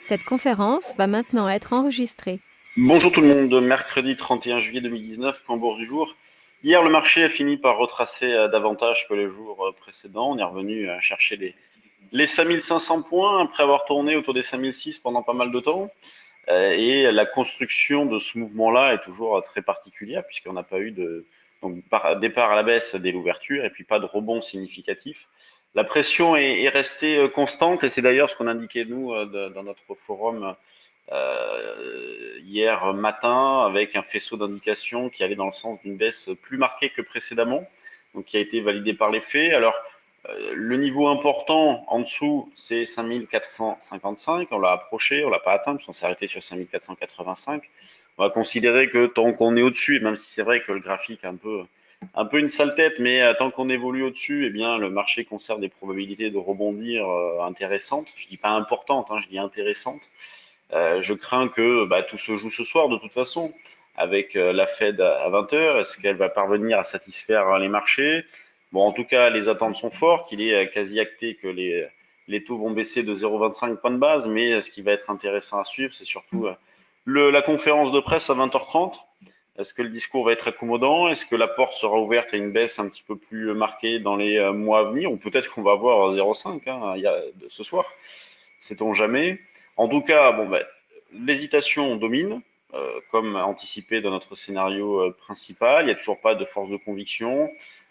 Cette conférence va maintenant être enregistrée. Bonjour tout le monde, mercredi 31 juillet 2019, point bourse du jour. Hier, le marché a fini par retracer davantage que les jours précédents. On est revenu chercher les 5500 points après avoir tourné autour des 5006 pendant pas mal de temps. Et la construction de ce mouvement-là est toujours très particulière puisqu'on n'a pas eu de départ à la baisse dès l'ouverture et puis pas de rebond significatif. La pression est restée constante et c'est d'ailleurs ce qu'on indiquait nous dans notre forum hier matin avec un faisceau d'indications qui allait dans le sens d'une baisse plus marquée que précédemment, donc qui a été validé par les faits. Alors, le niveau important en dessous, c'est 5455. On l'a approché, on l'a pas atteint, puisqu'on s'est arrêté sur 5485. On va considérer que tant qu'on est au-dessus, et même si c'est vrai que le graphique a un peu une sale tête, mais tant qu'on évolue au-dessus, eh bien, le marché conserve des probabilités de rebondir intéressantes. Je dis pas importantes, hein, je dis intéressantes. Je crains que tout se joue ce soir de toute façon avec la Fed à 20 h. Est-ce qu'elle va parvenir à satisfaire les marchés? Bon, en tout cas, les attentes sont fortes. Il est quasi acté que les taux vont baisser de 0,25 points de base, mais ce qui va être intéressant à suivre, c'est surtout la conférence de presse à 20 h 30. Est-ce que le discours va être accommodant? Est-ce que la porte sera ouverte à une baisse un petit peu plus marquée dans les mois à venir? Ou peut-être qu'on va avoir 0,5 ce soir. Sait-on jamais? En tout cas, bon, l'hésitation domine, comme anticipé dans notre scénario principal. Il n'y a toujours pas de force de conviction,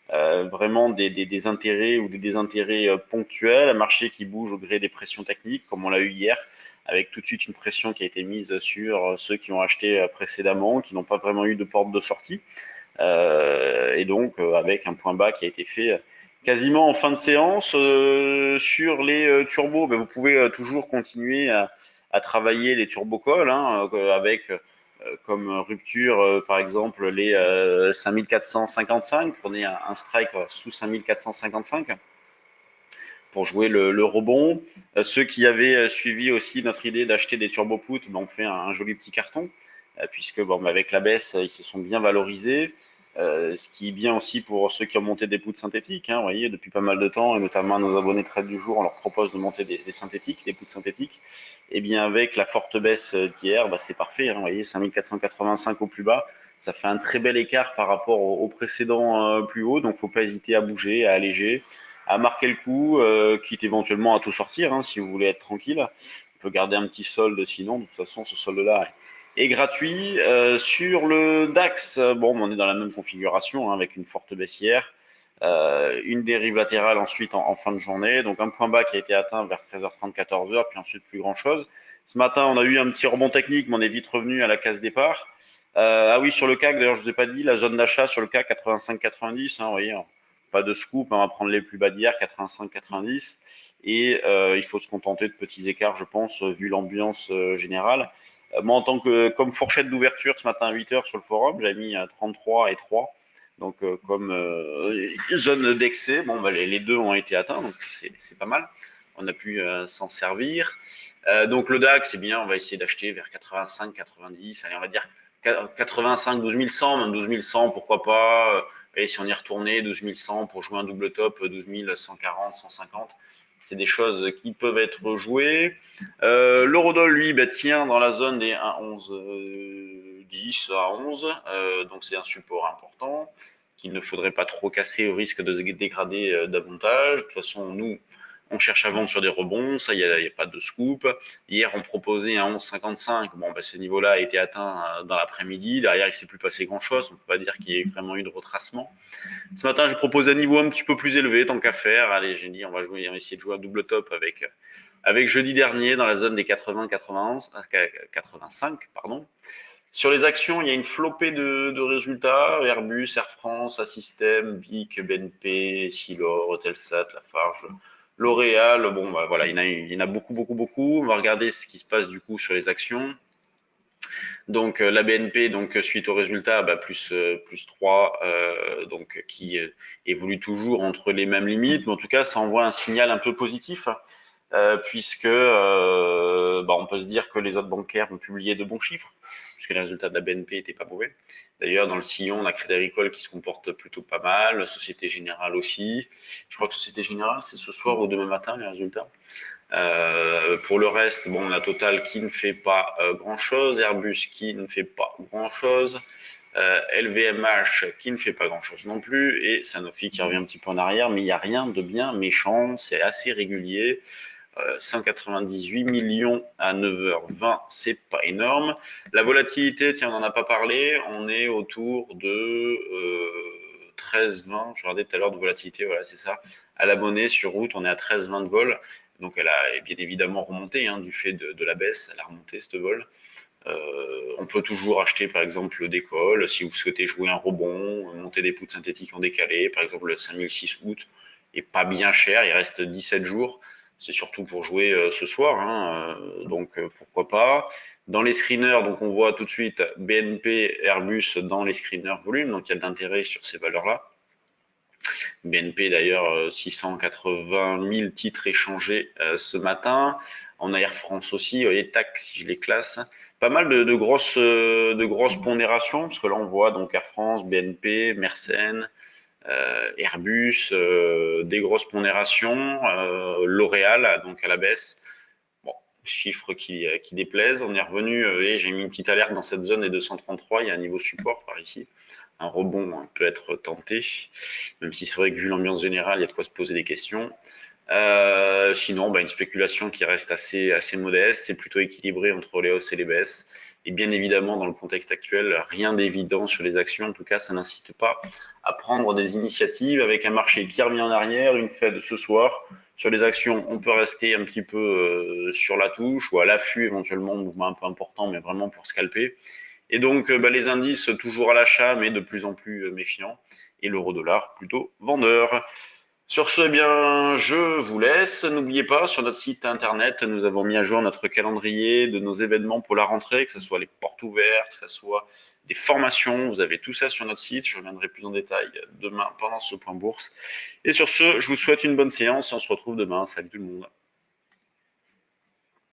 vraiment des intérêts ou des désintérêts ponctuels, un marché qui bouge au gré des pressions techniques, comme on l'a eu hier, avec tout de suite une pression qui a été mise sur ceux qui ont acheté précédemment, qui n'ont pas vraiment eu de porte de sortie, et donc avec un point bas qui a été fait quasiment en fin de séance. Sur les turbos, vous pouvez toujours continuer à travailler les turbocalls avec comme rupture par exemple les 5455. Prenez un strike sous 5455 pour jouer le rebond. Ceux qui avaient suivi aussi notre idée d'acheter des turbo puts, ont fait un joli petit carton, puisque avec la baisse, ils se sont bien valorisés. Ce qui est bien aussi pour ceux qui ont monté des puts synthétiques. Vous voyez, depuis pas mal de temps, et notamment à nos abonnés trade du jour, on leur propose de monter des synthétiques, des puts synthétiques. Et bien avec la forte baisse d'hier, c'est parfait. Vous voyez, 5485 au plus bas, ça fait un très bel écart par rapport au précédent plus haut. Donc, faut pas hésiter à bouger, à alléger, à marquer le coup, quitte éventuellement à tout sortir, si vous voulez être tranquille. On peut garder un petit solde sinon, de toute façon ce solde-là est gratuit. Sur le DAX, bon, on est dans la même configuration avec une forte baissière, une dérive latérale ensuite en fin de journée, donc un point bas qui a été atteint vers 13h30, 14h, puis ensuite plus grand-chose. Ce matin, on a eu un petit rebond technique, mais on est vite revenu à la case départ. Ah oui, sur le CAC, d'ailleurs, je vous ai pas dit, la zone d'achat sur le CAC 85-90, vous voyez, pas de scoop, on va prendre les plus bas d'hier, 85-90, et il faut se contenter de petits écarts, je pense, vu l'ambiance générale. Moi, en tant que comme fourchette d'ouverture ce matin à 8 h sur le forum, j'avais mis 33 et 3. Donc, comme zone d'excès, bon, les deux ont été atteints, donc c'est pas mal. On a pu s'en servir. Donc, le DAX, c'est bien, on va essayer d'acheter vers 85, 90. Allez, on va dire 85, 12 100, même 12 100, pourquoi pas. Et si on y retournait, 12 100 pour jouer un double top, 12 140, 150. C'est des choses qui peuvent être jouées. L'eurodoll, lui, tient dans la zone des 1,11 10 à 11. Donc c'est un support important qu'il ne faudrait pas trop casser au risque de se dégrader davantage. De toute façon, nous, on cherche à vendre sur des rebonds, ça, il n'y a pas de scoop. Hier, on proposait un 11,55. Bon, ce niveau-là a été atteint dans l'après-midi. Derrière, il ne s'est plus passé grand-chose. On ne peut pas dire qu'il y ait vraiment eu de retracement. Ce matin, j'ai proposé un niveau un petit peu plus élevé, tant qu'à faire. Allez, j'ai dit, on va essayer de jouer un double top avec jeudi dernier dans la zone des 80, 91, 85, pardon. Sur les actions, il y a une flopée de résultats. Airbus, Air France, Assystem, BIC, BNP, Silor, Eutelsat, Lafarge, L'Oréal. Bon, voilà, il y en a beaucoup, beaucoup, beaucoup. On va regarder ce qui se passe du coup sur les actions. Donc la BNP, donc suite au résultat, plus 3, donc qui évolue toujours entre les mêmes limites, mais en tout cas, ça envoie un signal un peu positif, puisque on peut se dire que les autres bancaires ont publié de bons chiffres, puisque les résultats de la BNP n'étaient pas mauvais. D'ailleurs, dans le sillon, on a Crédit Agricole qui se comporte plutôt pas mal, Société Générale aussi. Je crois que Société Générale, c'est ce soir ou demain matin les résultats. Pour le reste, bon, on a Total qui ne fait pas grand-chose, Airbus qui ne fait pas grand-chose, LVMH qui ne fait pas grand-chose non plus, et Sanofi qui revient un petit peu en arrière, mais il n'y a rien de bien méchant, c'est assez régulier. 198 millions à 9h20, c'est pas énorme. La volatilité, tiens, on n'en a pas parlé, on est autour de 13,20, je regardais tout à l'heure de volatilité, voilà, c'est ça. À la monnaie sur route, on est à 13,20 de vol, donc elle a bien évidemment remonté hein, du fait de la baisse, elle a remonté ce vol. On peut toujours acheter par exemple le décolle si vous souhaitez jouer un rebond, monter des poutres synthétiques en décalé, par exemple le 5006 août est pas bien cher, il reste 17 jours. C'est surtout pour jouer ce soir, hein, donc pourquoi pas. Dans les screeners, donc on voit tout de suite BNP, Airbus dans les screeners volume, donc il y a de l'intérêt sur ces valeurs-là. BNP d'ailleurs 680 000 titres échangés ce matin. On a Air France aussi, vous voyez, tac, si je les classe. Pas mal de grosses pondérations, parce que là on voit donc Air France, BNP, Mersenne, Airbus, des grosses pondérations, L'Oréal, donc à la baisse. Bon, chiffres qui déplaisent. On est revenu, et j'ai mis une petite alerte dans cette zone des 233, il y a un niveau support par ici. Un rebond hein, peut être tenté, même si c'est vrai que vu l'ambiance générale, il y a de quoi se poser des questions. Sinon, bah, une spéculation qui reste assez modeste, c'est plutôt équilibré entre les hausses et les baisses. Et bien évidemment, dans le contexte actuel, rien d'évident sur les actions. En tout cas, ça n'incite pas à prendre des initiatives avec un marché qui revient en arrière, une Fed ce soir. Sur les actions, on peut rester un petit peu sur la touche ou à l'affût éventuellement, mouvement un peu important, mais vraiment pour scalper. Et donc, bah, les indices toujours à l'achat, mais de plus en plus méfiants. Et l'euro-dollar plutôt vendeur. Sur ce, eh bien, je vous laisse. N'oubliez pas, sur notre site internet, nous avons mis à jour notre calendrier de nos événements pour la rentrée, que ce soit les portes ouvertes, que ce soit des formations. Vous avez tout ça sur notre site. Je reviendrai plus en détail demain pendant ce point bourse. Et sur ce, je vous souhaite une bonne séance et on se retrouve demain. Salut tout le monde.